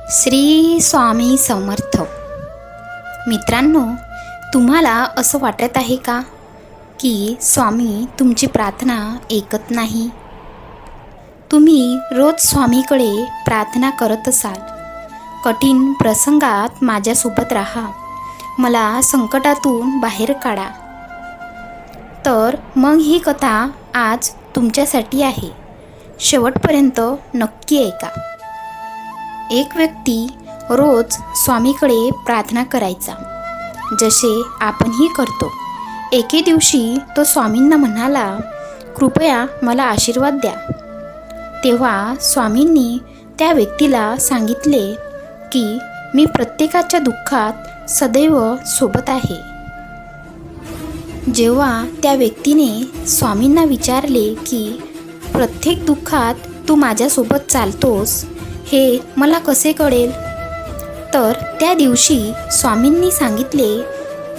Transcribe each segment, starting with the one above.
श्री स्वामी समर्थ. मित्रांनो, तुम्हाला असं वाटत आहे का की स्वामी तुमची प्रार्थना ऐकत नाही? तुम्ही रोज स्वामीकडे प्रार्थना करत असाल, कठीण प्रसंगात माझ्यासोबत राहा, मला संकटातून बाहेर काढा. तर मग ही कथा आज तुमच्यासाठी आहे. शेवटपर्यंत नक्की ऐका. एक व्यक्ती रोज स्वामीकडे प्रार्थना करायचा, जसे आपणही करतो. एके दिवशी तो स्वामींना म्हणाला, कृपया मला आशीर्वाद द्या. तेव्हा स्वामींनी त्या व्यक्तीला सांगितले की मी प्रत्येकाच्या दुःखात सदैव सोबत आहे. जेव्हा त्या व्यक्तीने स्वामींना विचारले की प्रत्येक दुःखात तू माझ्यासोबत चालतोस, हे मला कसे कळेल? तर त्या दिवशी स्वामींनी सांगितले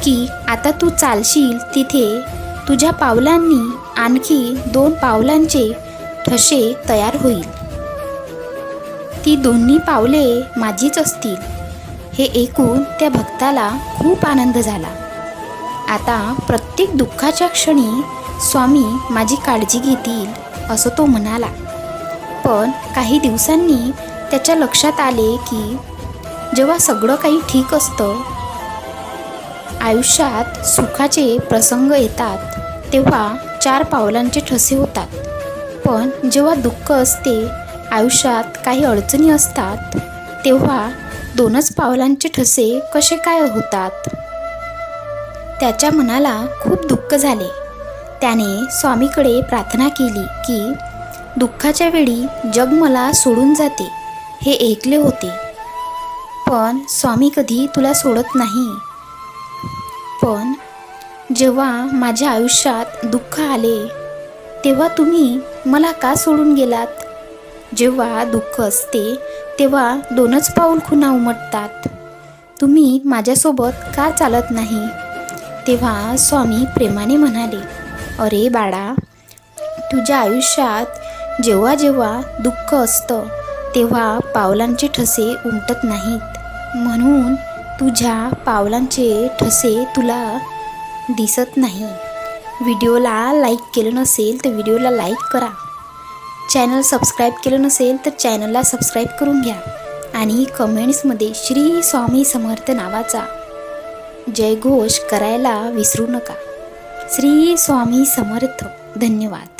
की आता तू चालशील तिथे तुझ्या पावलांनी आणखी 2 पावलांचे ठसे तयार होईल. ती दोन्ही पावले माझीच असतील. हे ऐकून त्या भक्ताला खूप आनंद झाला. आता प्रत्येक दुःखाच्या क्षणी स्वामी माझी काळजी घेतील, असं तो म्हणाला. पण काही दिवसांनी त्याच्या लक्षात आले की जेव्हा सगळं काही ठीक असतं, आयुष्यात सुखाचे प्रसंग येतात, तेव्हा 4 पावलांचे ठसे होतात. पण जेव्हा दुःख असते, आयुष्यात काही अडचणी असतात, तेव्हा 2च पावलांचे ठसे कसे काय होतात? त्याच्या मनाला खूप दुःख झाले. त्याने स्वामीकडे प्रार्थना केली की दुःखाच्या वेळी जग मला सोडून जाते, हे ऐकले होते. पण स्वामी कधी तुला सोडत नाही. पण जेव्हा माझ्या आयुष्यात दुःख आले, तेव्हा तुम्ही मला का सोडून गेलात? जेव्हा दुःख असते, तेव्हा 2च पाऊल खुणा उमटतात. तुम्ही माझ्यासोबत का चालत नाही? तेव्हा स्वामी प्रेमाने म्हणाले, अरे बाळा, तुझ्या आयुष्यात जेव्हा जेव्हा दुःख असतं, तेव्हा पावलांचे ठसे उमटत नाहीत. म्हणून तुझ्या पावलांचे ठसे तुला दिसत नाही. व्हिडिओला लाईक केलं नसेल तर व्हिडिओला लाईक करा. चॅनल सबस्क्राईब केलं नसेल तर चॅनलला सबस्क्राईब करून घ्या. आणि कमेंट्समध्ये श्री स्वामी समर्थ नावाचा जयघोष करायला विसरू नका. श्री स्वामी समर्थ. धन्यवाद.